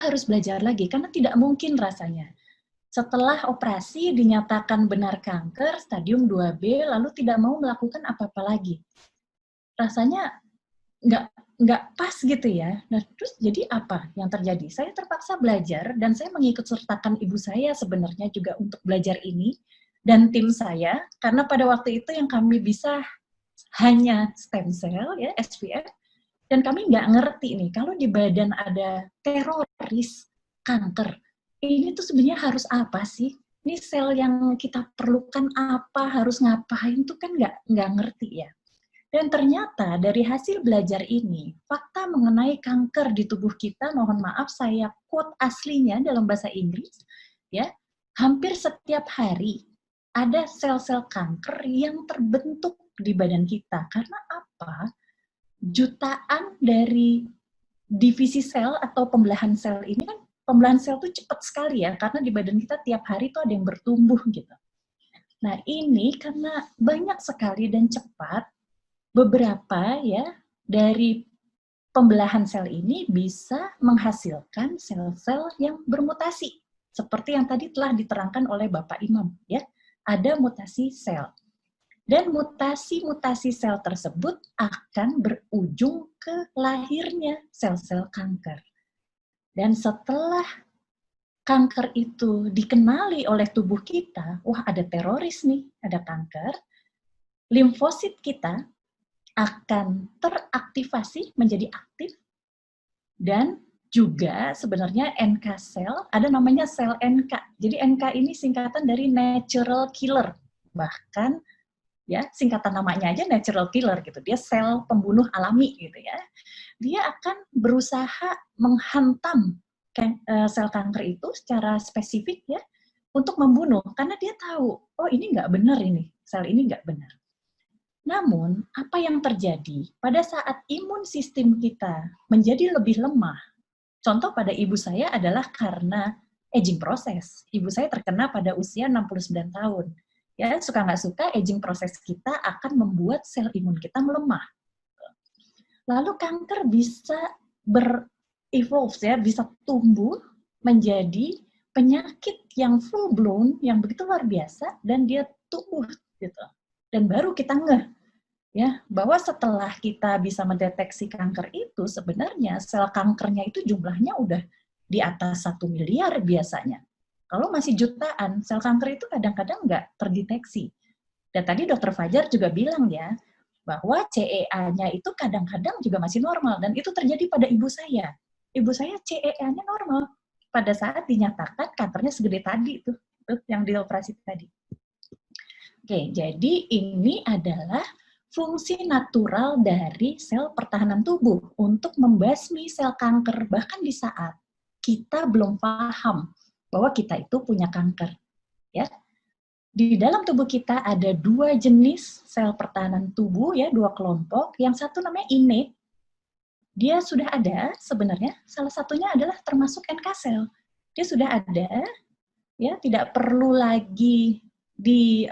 harus belajar lagi, karena tidak mungkin rasanya. Setelah operasi dinyatakan benar kanker, stadium 2B, lalu tidak mau melakukan apa-apa lagi. Rasanya nggak pas gitu ya. Nah, terus jadi apa yang terjadi? Saya terpaksa belajar, dan saya mengikut sertakan ibu saya sebenarnya juga untuk belajar ini, dan tim saya, karena pada waktu itu yang kami bisa hanya stem cell, ya, SPF, dan kami nggak ngerti nih, kalau di badan ada teroris kanker, ini tuh sebenarnya harus apa sih? Ini sel yang kita perlukan apa, harus ngapain tuh kan nggak ngerti ya. Dan ternyata dari hasil belajar ini, fakta mengenai kanker di tubuh kita, mohon maaf saya quote aslinya dalam bahasa Inggris, ya, hampir setiap hari ada sel-sel kanker yang terbentuk di badan kita. Karena apa? Jutaan dari divisi sel atau pembelahan sel ini kan, pembelahan sel itu cepat sekali ya, karena di badan kita tiap hari itu ada yang bertumbuh gitu. Nah ini karena banyak sekali dan cepat, beberapa ya dari pembelahan sel ini bisa menghasilkan sel-sel yang bermutasi, seperti yang tadi telah diterangkan oleh Bapak Imam ya, ada mutasi sel. Dan mutasi-mutasi sel tersebut akan berujung ke lahirnya sel-sel kanker. Dan setelah kanker itu dikenali oleh tubuh kita, wah ada teroris nih, ada kanker, limfosit kita akan teraktivasi menjadi aktif, dan juga sebenarnya NK sel, ada namanya sel NK. Jadi NK ini singkatan dari natural killer, bahkan ya singkatan namanya aja natural killer gitu, dia sel pembunuh alami gitu ya. Dia akan berusaha menghantam sel kanker itu secara spesifik ya, untuk membunuh, karena dia tahu, oh ini nggak benar ini, sel ini nggak benar. Namun, apa yang terjadi pada saat imun sistem kita menjadi lebih lemah, contoh pada ibu saya adalah karena aging proses. Ibu saya terkena pada usia 69 tahun. Ya, suka nggak suka, aging proses kita akan membuat sel imun kita melemah. Lalu kanker bisa evolve ya, bisa tumbuh menjadi penyakit yang full blown, yang begitu luar biasa, dan dia tumbuh gitu. Dan baru kita ngeh ya, bahwa setelah kita bisa mendeteksi kanker itu, sebenarnya sel kankernya itu jumlahnya udah di atas 1 miliar biasanya. Kalau masih jutaan, sel kanker itu kadang-kadang nggak terdeteksi. Dan tadi Dr. Fajar juga bilang ya, bahwa CEA-nya itu kadang-kadang juga masih normal, dan itu terjadi pada ibu saya. Ibu saya CEA-nya normal pada saat dinyatakan kankernya segede tadi tuh yang dioperasi tadi. Oke, jadi ini adalah fungsi natural dari sel pertahanan tubuh untuk membasmi sel kanker, bahkan di saat kita belum paham bahwa kita itu punya kanker. Ya, di dalam tubuh kita ada 2 jenis sel pertahanan tubuh ya, 2 kelompok. Yang satu namanya innate, dia sudah ada sebenarnya. Salah satunya adalah termasuk NK sel. Dia sudah ada, ya, tidak perlu lagi di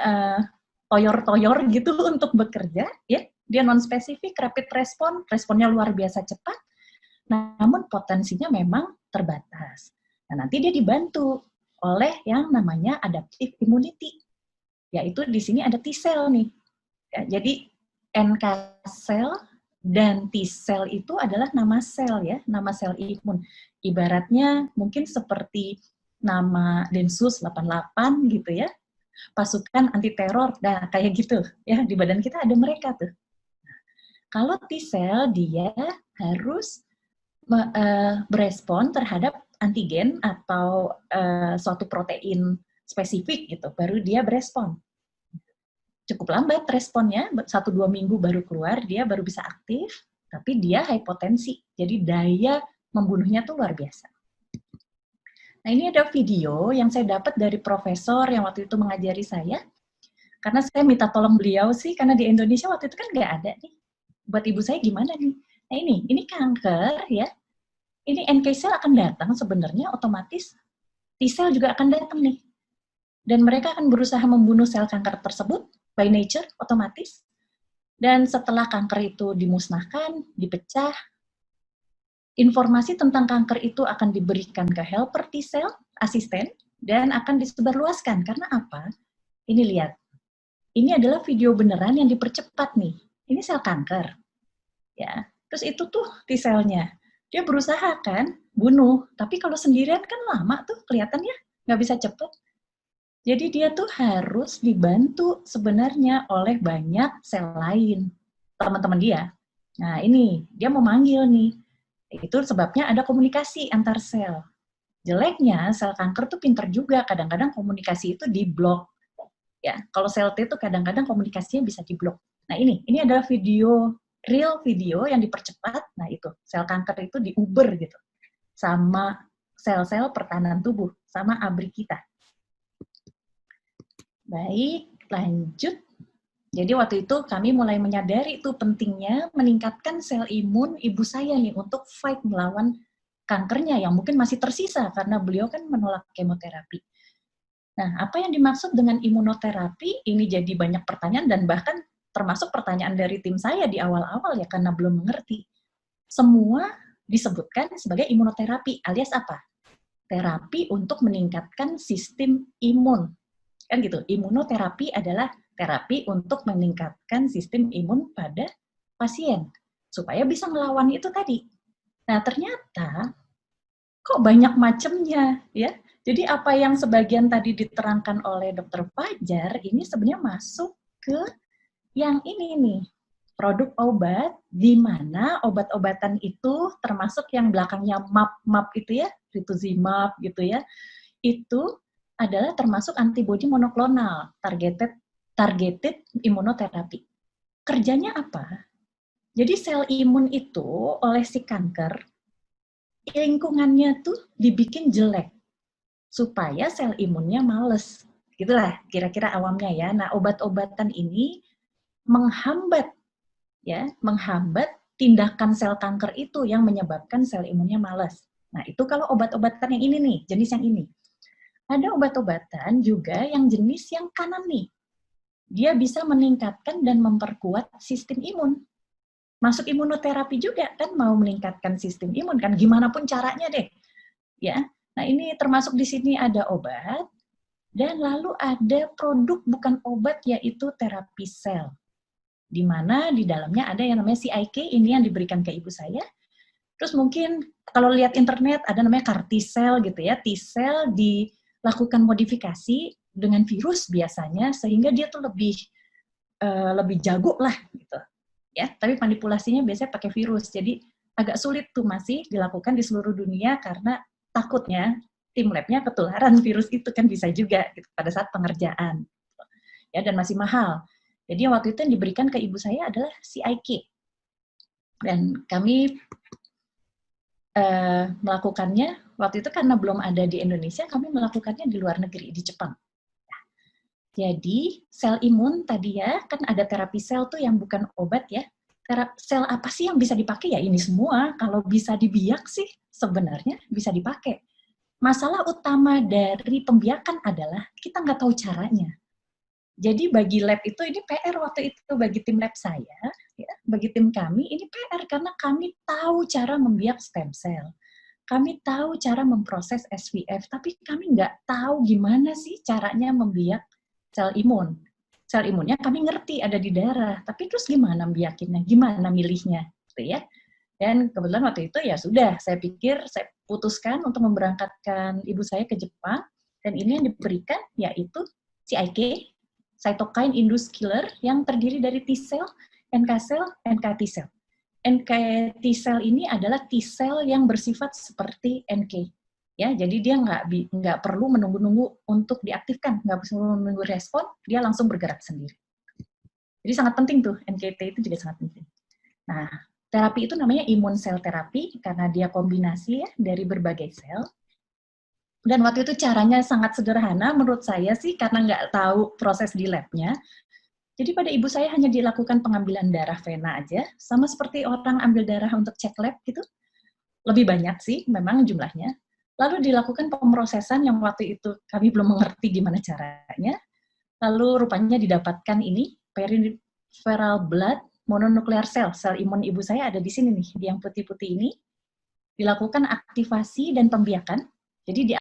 toyor-toyor gitu untuk bekerja, ya. Dia non-spesifik, rapid respon, responnya luar biasa cepat, namun potensinya memang terbatas. Nah, nanti dia dibantu oleh yang namanya adaptive immunity, yaitu di sini ada T-cell nih. Ya, jadi NK cell dan T-cell itu adalah nama sel ya, nama sel imun. Ibaratnya mungkin seperti nama Densus 88 gitu ya, pasukan anti teror, nah kayak gitu ya, di badan kita ada mereka tuh. Kalau T-cell dia harus berespon terhadap antigen atau suatu protein spesifik gitu, baru dia berespon. Cukup lambat responnya, 1-2 minggu baru keluar, dia baru bisa aktif, tapi dia high potensi, jadi daya membunuhnya tuh luar biasa. Nah ini ada video yang saya dapat dari profesor yang waktu itu mengajari saya, karena saya minta tolong beliau sih, karena di Indonesia waktu itu kan nggak ada nih. Buat ibu saya gimana nih? Nah ini kanker ya, ini NK cell akan datang sebenarnya otomatis, T-cell juga akan datang nih. Dan mereka akan berusaha membunuh sel kanker tersebut, by nature, otomatis. Dan setelah kanker itu dimusnahkan, dipecah, informasi tentang kanker itu akan diberikan ke helper T-cell, asisten, dan akan disebarluaskan. Karena apa? Ini lihat, ini adalah video beneran yang dipercepat nih. Ini sel kanker, ya. Terus itu tuh T-cell-nya. Dia berusaha kan bunuh, tapi kalau sendirian kan lama tuh kelihatannya, nggak bisa cepet. Jadi dia tuh harus dibantu sebenarnya oleh banyak sel lain, teman-teman dia. Nah ini, dia mau manggil nih. Itu sebabnya ada komunikasi antar sel. Jeleknya, sel kanker tuh pinter juga, kadang-kadang komunikasi itu diblok. Ya, kalau sel T itu kadang-kadang komunikasinya bisa diblok. Nah ini adalah video, real video yang dipercepat. Nah itu, sel kanker itu diuber gitu, sama sel-sel pertahanan tubuh, sama ABRI kita. Baik, lanjut. Jadi waktu itu kami mulai menyadari itu pentingnya meningkatkan sel imun ibu saya nih untuk fight melawan kankernya yang mungkin masih tersisa karena beliau kan menolak kemoterapi. Nah, apa yang dimaksud dengan imunoterapi? Ini jadi banyak pertanyaan dan bahkan termasuk pertanyaan dari tim saya di awal-awal ya karena belum mengerti. Semua disebutkan sebagai imunoterapi alias apa? Terapi untuk meningkatkan sistem imun. Kan gitu, imunoterapi adalah terapi untuk meningkatkan sistem imun pada pasien supaya bisa melawan itu tadi. Nah, ternyata kok banyak macamnya ya. Jadi apa yang sebagian tadi diterangkan oleh Dr. Fajar ini sebenarnya masuk ke yang ini nih. Produk obat di mana obat-obatan itu termasuk yang belakangnya MAP itu ya, rituximab gitu ya. Itu adalah termasuk antibodi monoklonal, targeted immunotherapy. Kerjanya apa? Jadi sel imun itu oleh si kanker, lingkungannya tuh dibikin jelek, supaya sel imunnya males. Gitulah kira-kira awamnya ya. Nah, obat-obatan ini menghambat tindakan sel kanker itu yang menyebabkan sel imunnya males. Nah, itu kalau obat-obatan yang ini nih, jenis yang ini. Ada obat-obatan juga yang jenis yang kanan nih. Dia bisa meningkatkan dan memperkuat sistem imun. Masuk imunoterapi juga kan mau meningkatkan sistem imun kan gimana pun caranya deh. Ya. Nah, ini termasuk di sini ada obat dan lalu ada produk bukan obat yaitu terapi sel. Di mana di dalamnya ada yang namanya CIK, ini yang diberikan ke ibu saya. Terus mungkin kalau lihat internet ada namanya CAR T-cell gitu ya, T-cell dilakukan modifikasi dengan virus biasanya sehingga dia tuh lebih jago lah gitu. Ya, tapi manipulasinya biasanya pakai virus. Jadi agak sulit tuh masih dilakukan di seluruh dunia karena takutnya tim labnya ketularan virus itu kan bisa juga gitu, pada saat pengerjaan. Ya, dan masih mahal. Jadi waktu itu yang diberikan ke ibu saya adalah CIK. Dan kami melakukannya, waktu itu karena belum ada di Indonesia, kami melakukannya di luar negeri, di Jepang. Jadi, sel imun tadi ya, kan ada terapi sel tuh yang bukan obat ya. Sel apa sih yang bisa dipakai? Ya ini semua, kalau bisa dibiak sih sebenarnya bisa dipakai. Masalah utama dari pembiakan adalah kita nggak tahu caranya. Jadi bagi lab itu ini PR waktu itu, bagi tim lab saya, ya, bagi tim kami ini PR karena kami tahu cara membiak stem cell. Kami tahu cara memproses SVF, tapi kami nggak tahu gimana sih caranya membiak sel imun. Sel imunnya kami ngerti ada di darah, tapi terus gimana membiakinnya, gimana milihnya, gitu ya. Dan kebetulan waktu itu ya sudah, saya pikir saya putuskan untuk memberangkatkan ibu saya ke Jepang, dan ini yang diberikan yaitu CIK, cytokine induced killer, yang terdiri dari T-cell, NK cell, NK T-cell. NK T-cell ini adalah T-cell yang bersifat seperti NK. Ya, jadi dia nggak perlu menunggu-nunggu untuk diaktifkan, nggak perlu menunggu respon, dia langsung bergerak sendiri. Jadi sangat penting tuh, NKT itu juga sangat penting. Nah, terapi itu namanya imun sel terapi, karena dia kombinasi ya, dari berbagai sel. Dan waktu itu caranya sangat sederhana menurut saya sih, karena nggak tahu proses di labnya. Jadi pada ibu saya hanya dilakukan pengambilan darah vena aja, sama seperti orang ambil darah untuk cek lab gitu. Lebih banyak sih memang jumlahnya. Lalu dilakukan pemrosesan yang waktu itu kami belum mengerti gimana caranya. Lalu rupanya didapatkan ini, peripheral blood mononuklear cell, sel imun ibu saya ada di sini nih, yang putih-putih ini. dilakukan aktivasi dan pembiakan. Jadi di